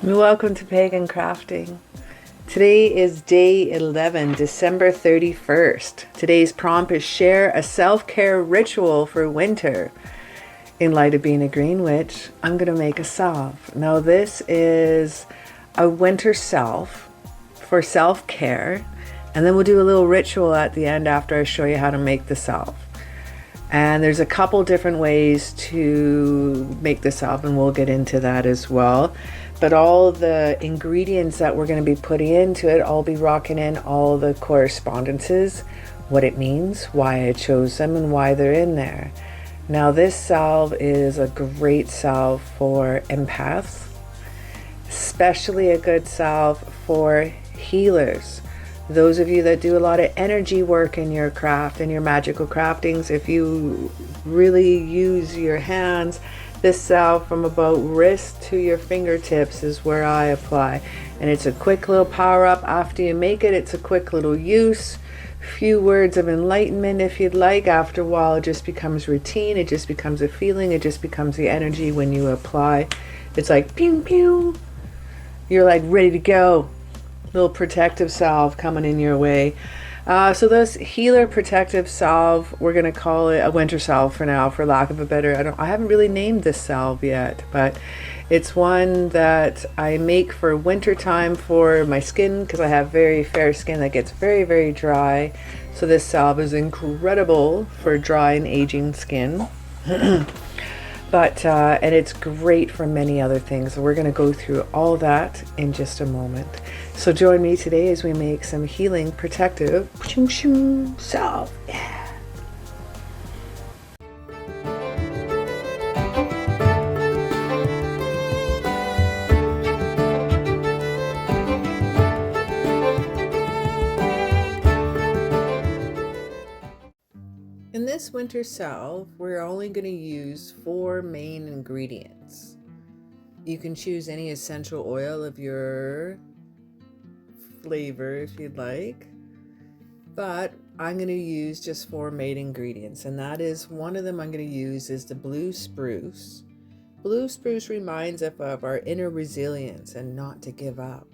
Welcome to Pagan Crafting. Today is day 11, December 31st. Today's prompt is share a self-care ritual for winter. In light of being a green witch, I'm going to make a salve. Now this is a winter salve for self-care, and then we'll do a little ritual at the end after I show you how to make the salve. And there's a couple different ways to make the salve, and we'll get into that as well. But all the ingredients that we're going to be putting into it, I'll be rocking in all the correspondences, what it means, why I chose them, and why they're in there. Now this salve is a great salve for empaths, especially a good salve for healers. Those of you that do a lot of energy work in your craft and your magical craftings, if you really use your hands, this salve from about wrist to your fingertips is where I apply. And it's a quick little power up after you make it. It's a quick little use. Few words of enlightenment if you'd like. After a while it just becomes routine. It just becomes a feeling. It just becomes the energy when you apply. It's like pew pew. You're like ready to go. Little protective salve coming in your way. So this healer protective salve, we're going to call it a winter salve for now, for lack of a better, I haven't really named this salve yet, but it's one that I make for winter time for my skin, because I have very fair skin that gets very, very dry. So this salve is incredible for dry and aging skin. But and it's great for many other things. So we're going to go through all that in just a moment. So join me today as we make some healing protective salve. Yeah. In this winter salve, we're only going to use 4 main ingredients. You can choose any essential oil of your flavor if you'd like, but I'm going to use just 4 main ingredients, and that is, one of them I'm going to use is the blue spruce. Blue spruce reminds us of our inner resilience and not to give up.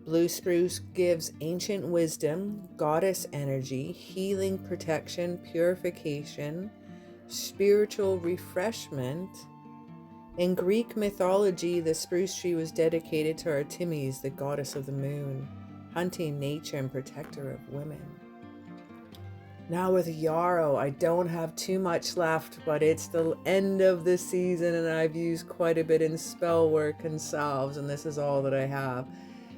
Blue spruce gives ancient wisdom, goddess energy, healing, protection, purification, spiritual refreshment. In Greek mythology, the spruce tree was dedicated to Artemis, the goddess of the moon, hunting, nature, and protector of women. Now with yarrow, I don't have too much left, but it's the end of the season and I've used quite a bit in spell work and salves, and this is all that I have.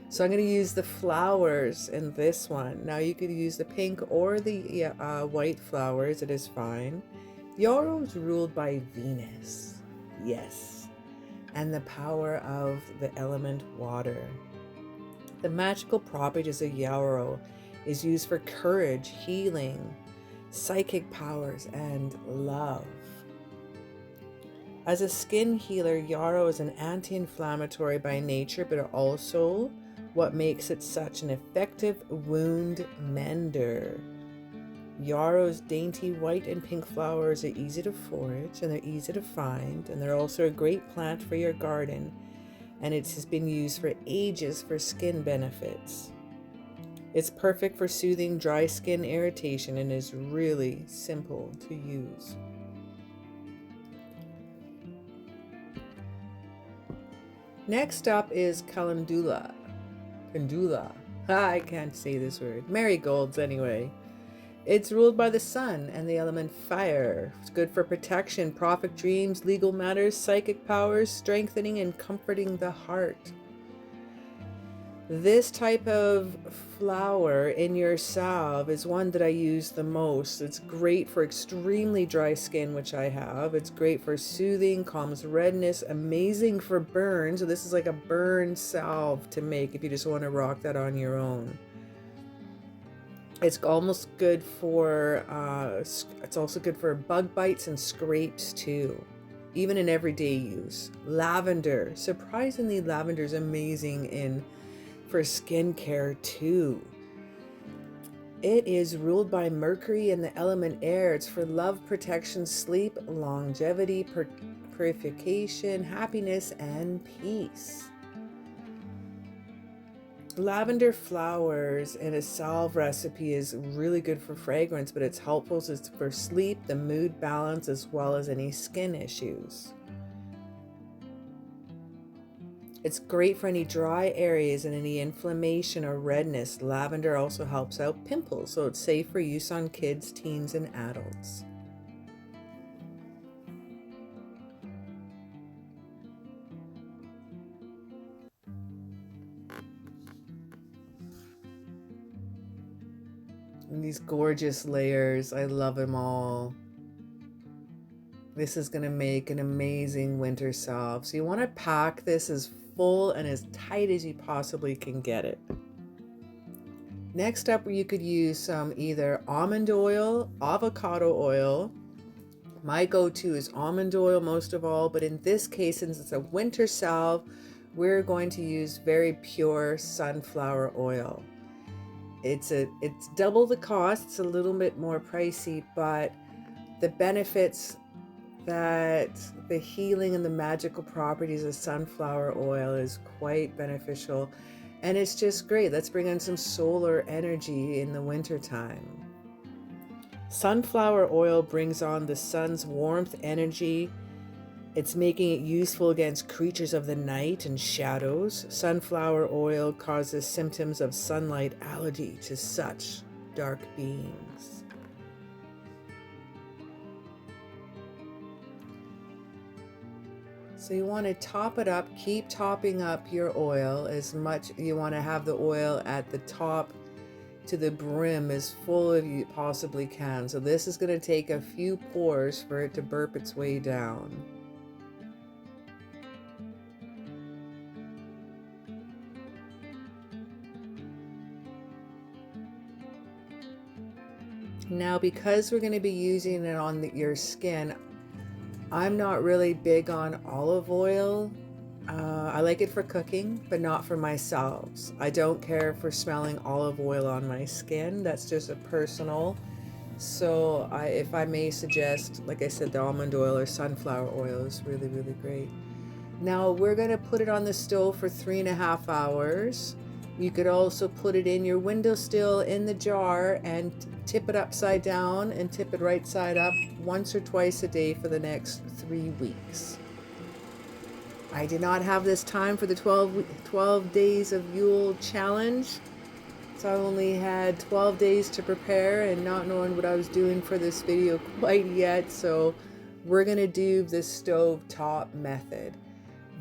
So I'm going to use the flowers in this one. Now you could use the pink or the white flowers, it is fine. Yarrow is ruled by Venus. Yes, and the power of the element water. The magical properties of yarrow is used for courage, healing, psychic powers, and love. As a skin healer, yarrow is an anti-inflammatory by nature, but also what makes it such an effective wound mender. Yarrow's dainty white and pink flowers are easy to forage and they're easy to find, and they're also a great plant for your garden, and it has been used for ages for skin benefits. It's perfect for soothing dry skin irritation and is really simple to use. Next up is calendula. I can't say this word. Marigolds anyway. It's ruled by the sun and the element fire. It's good for protection, prophet dreams, legal matters, psychic powers, strengthening and comforting the heart. This type of flower in your salve is one that I use the most. It's great for extremely dry skin, which I have. It's great for soothing, calms redness, amazing for burns. So this is like a burn salve to make if you just want to rock that on your own. It's almost good for, it's also good for bug bites and scrapes too, even in everyday use. Lavender, surprisingly, lavender is amazing for skincare too. It is ruled by Mercury and the element air. It's for love, protection, sleep, longevity, purification, happiness, and peace. Lavender flowers in a salve recipe is really good for fragrance, but it's helpful for sleep, the mood balance, as well as any skin issues. It's great for any dry areas and any inflammation or redness. Lavender also helps out pimples, so it's safe for use on kids, teens, and adults. And these gorgeous layers, I love them all. This is going to make an amazing winter salve. So you want to pack this as full and as tight as you possibly can get it. Next up, you could use some either almond oil, avocado oil. My go-to is almond oil most of all, but in this case, since it's a winter salve, we're going to use very pure sunflower oil. It's double the cost, it's a little bit more pricey, but the benefits that the healing and the magical properties of sunflower oil is quite beneficial, and it's just great. Let's bring in some solar energy in the winter time. Sunflower oil brings on the sun's warmth energy. It's making it useful against creatures of the night and shadows. Sunflower oil causes symptoms of sunlight allergy to such dark beings. So you want to top it up, keep topping up your oil as much. You want to have the oil at the top to the brim as full as you possibly can. So this is going to take a few pours for it to burp its way down. Now, because we're going to be using it on your skin, I'm not really big on olive oil. I like it for cooking, but not for myself. I don't care for smelling olive oil on my skin. That's just a personal. So if I may suggest, like I said, the almond oil or sunflower oil is really, really great. Now we're going to put it on the stove for 3.5 hours. You could also put it in your windowsill in the jar and tip it upside down and tip it right side up once or twice a day for the next 3 weeks. I did not have this time for the 12 days of Yule challenge. So I only had 12 days to prepare and not knowing what I was doing for this video quite yet. So we're going to do the stove top method.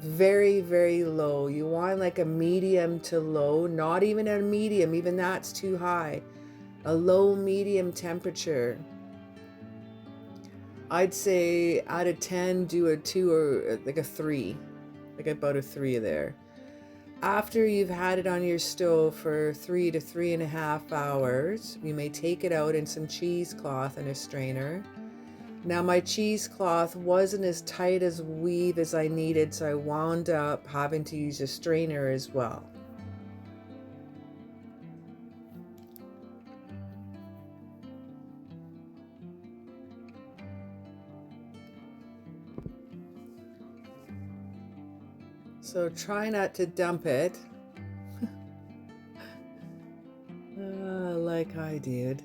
Very, very low. You want like a medium to low, not even a medium, even that's too high. A low medium temperature. I'd say out of 10, do a 2 or like a 3. Like about a 3 there. After you've had it on your stove for 3 to 3.5 hours, you may take it out in some cheesecloth and a strainer. Now my cheesecloth wasn't as tight as weave as I needed, so I wound up having to use a strainer as well. So try not to dump it, like I did.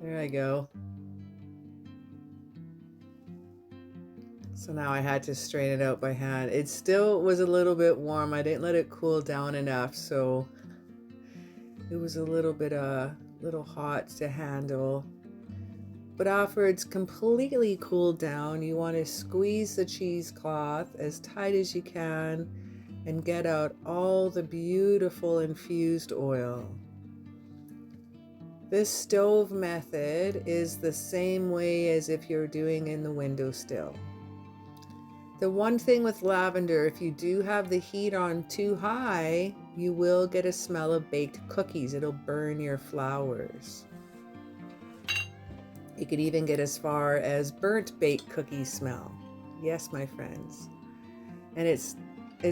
There I go. So now I had to strain it out by hand. It still was a little bit warm. I didn't let it cool down enough, so it was a little bit little hot to handle. But after it's completely cooled down, you want to squeeze the cheesecloth as tight as you can and get out all the beautiful infused oil. This stove method is the same way as if you're doing in the windowsill. The one thing with lavender, if you do have the heat on too high, you will get a smell of baked cookies. It'll burn your flowers. You could even get as far as burnt baked cookie smell. Yes, my friends. And it's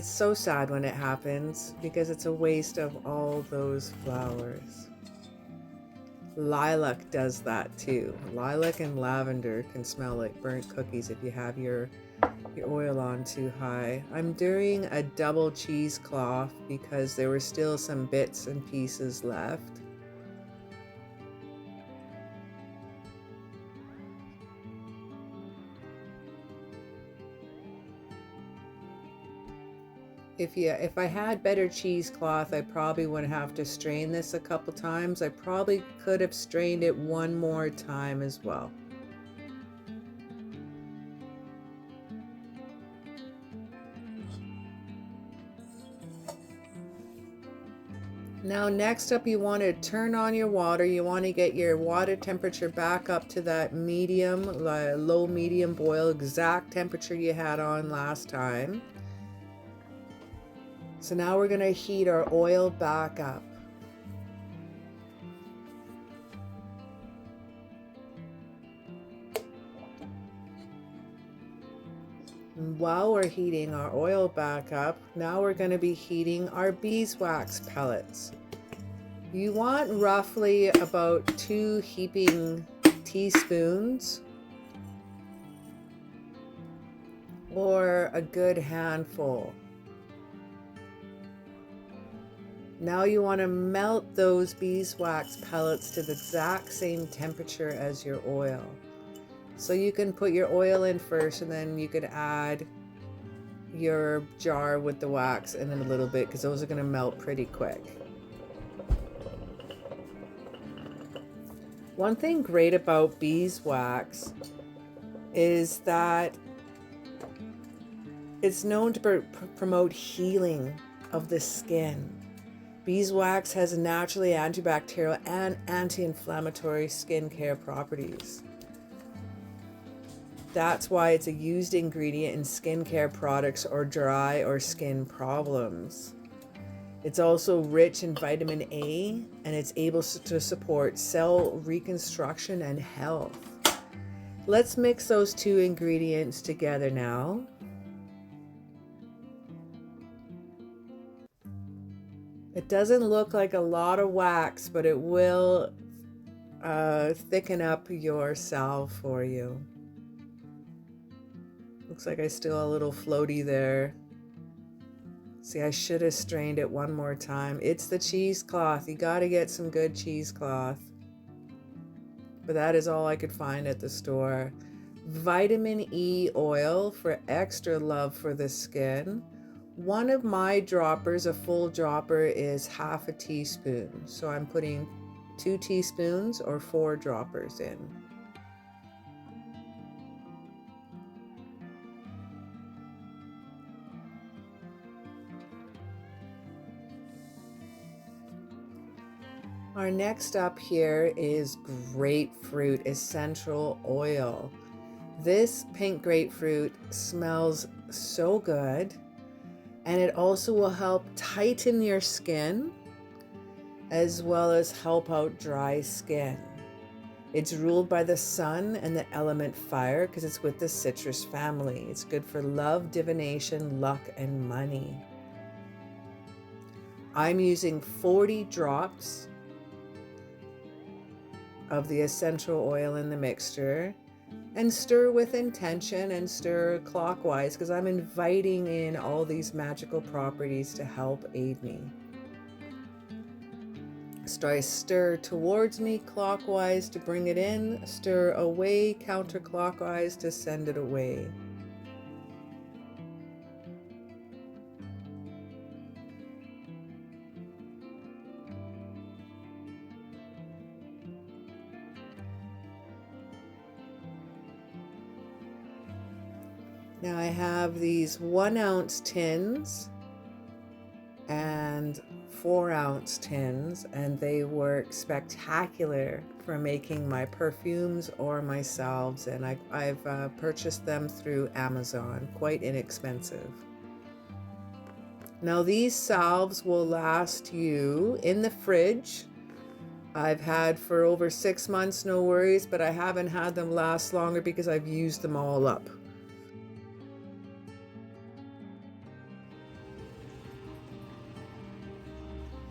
so sad when it happens because it's a waste of all those flowers. Lilac does that too. Lilac and lavender can smell like burnt cookies if you have your your oil on too high. I'm doing a double cheesecloth because there were still some bits and pieces left. If I had better cheesecloth, I probably wouldn't have to strain this a couple times. I probably could have strained it one more time as well. Now next up, you want to turn on your water. You want to get your water temperature back up to that medium, low medium boil, exact temperature you had on last time. So now we're going to heat our oil back up. And while we're heating our oil back up, now we're going to be heating our beeswax pellets. You want roughly about 2 heaping teaspoons or a good handful. Now you want to melt those beeswax pellets to the exact same temperature as your oil. So you can put your oil in first, and then you could add your jar with the wax in a little bit, because those are going to melt pretty quick. One thing great about beeswax is that it's known to promote healing of the skin. Beeswax has naturally antibacterial and anti-inflammatory skincare properties. That's why it's a used ingredient in skincare products or dry or skin problems. It's also rich in vitamin A, and it's able to support cell reconstruction and health. Let's mix those 2 ingredients together now. It doesn't look like a lot of wax, but it will thicken up your salve for you. Looks like I still a little floaty there. See, I should have strained it one more time. It's the cheesecloth. You got to get some good cheesecloth. But that is all I could find at the store. Vitamin E oil for extra love for the skin. One of my droppers, a full dropper, is half a teaspoon. So I'm putting 2 teaspoons or 4 droppers in. Our next up here is grapefruit essential oil. This pink grapefruit smells so good, and it also will help tighten your skin as well as help out dry skin. It's ruled by the sun and the element fire because it's with the citrus family. It's good for love, divination, luck, and money. I'm using 40 drops of the essential oil in the mixture, and stir with intention and stir clockwise because I'm inviting in all these magical properties to help aid me. So I stir towards me clockwise to bring it in, stir away counterclockwise to send it away. Now I have these 1 ounce tins and 4 ounce tins, and they work spectacular for making my perfumes or my salves, and I've purchased them through Amazon, quite inexpensive. Now these salves will last you in the fridge. I've had for over 6 months, no worries, but I haven't had them last longer because I've used them all up.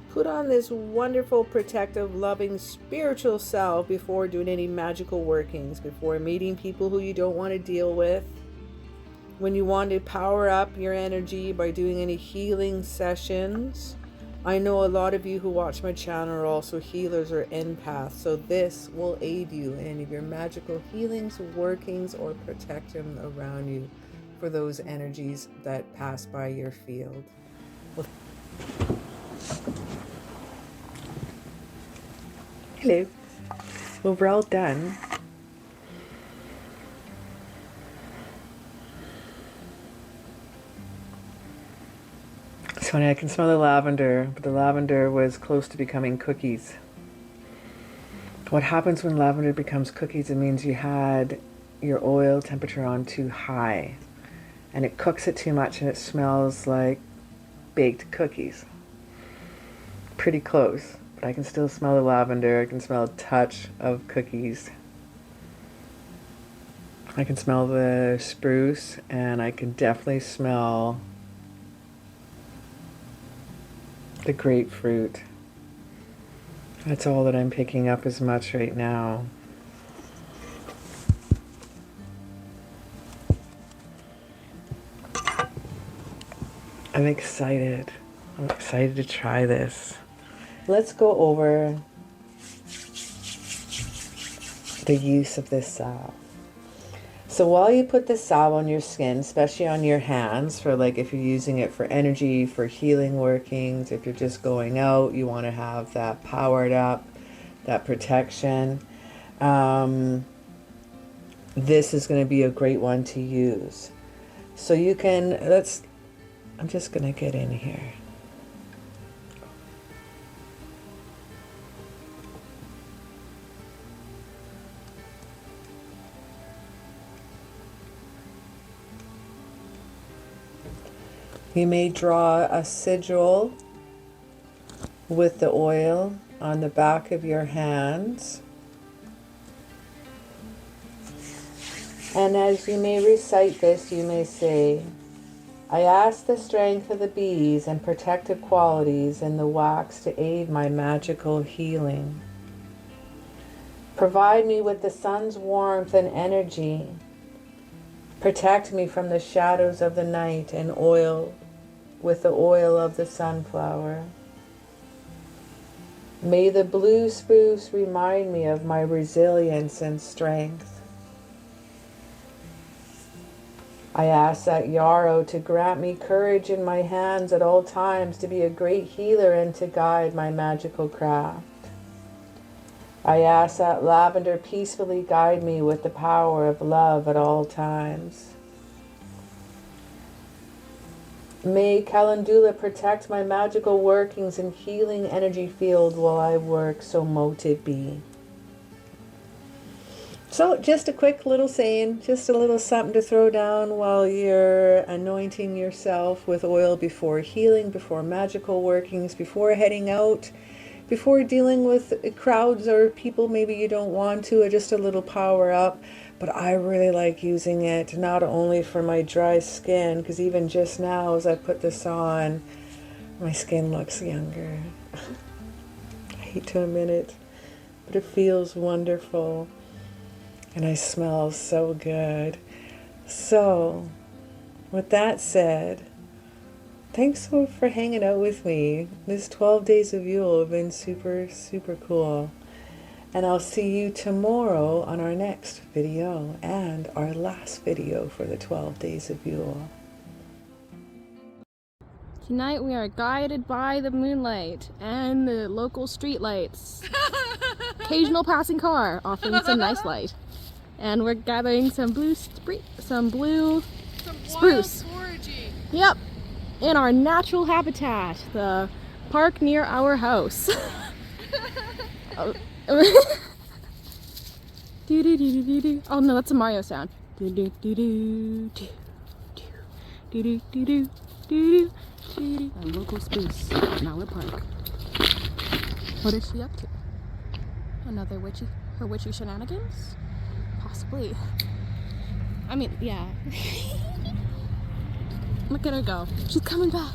Put on this wonderful, protective, loving, spiritual salve before doing any magical workings, before meeting people who you don't want to deal with. When you want to power up your energy by doing any healing sessions, I know a lot of you who watch my channel are also healers or empaths, so this will aid you in any of your magical healings, workings, or protection around you for those energies that pass by your field. Hello. Well, we're all done. It's funny, I can smell the lavender, but the lavender was close to becoming cookies. What happens when lavender becomes cookies, it means you had your oil temperature on too high, and it cooks it too much and it smells like baked cookies. Pretty close, but I can still smell the lavender. I can smell a touch of cookies. I can smell the spruce, and I can definitely smell the grapefruit. That's all that I'm picking up as much right now. I'm excited. I'm excited to try this. Let's go over the use of this salve. So while you put this salve on your skin, especially on your hands, for like if you're using it for energy, for healing workings, if you're just going out, you want to have that powered up, that protection. This is going to be a great one to use. So you can, I'm just going to get in here. You may draw a sigil with the oil on the back of your hands. And as you may recite this, you may say, I ask the strength of the bees and protective qualities in the wax to aid my magical healing. Provide me with the sun's warmth and energy. Protect me from the shadows of the night and oil with the oil of the sunflower. May the blue spruce remind me of my resilience and strength. I ask that yarrow to grant me courage in my hands at all times to be a great healer and to guide my magical craft. I ask that lavender peacefully guide me with the power of love at all times. May calendula protect my magical workings and healing energy field while I work, so mote it be. So just a quick little saying, just a little something to throw down while you're anointing yourself with oil before healing, before magical workings, before heading out, before dealing with crowds or people maybe you don't want to, or just a little power up. But I really like using it not only for my dry skin, because even just now as I put this on, my skin looks younger. I hate to admit it, but it feels wonderful. And I smell so good. So, with that said, thanks for hanging out with me. This 12 days of Yule have been super, super cool. And I'll see you tomorrow on our next video and our last video for the 12 days of Yule. Tonight we are guided by the moonlight and the local street lights. Occasional passing car offering some nice light. And we're gathering some blue spruce. Yep, in our natural habitat, the park near our house. Oh no, that's a Mario sound. A local spruce in our park. What is she up to? Another her witchy shenanigans? Possibly. I mean, yeah. Look at her go. She's coming back.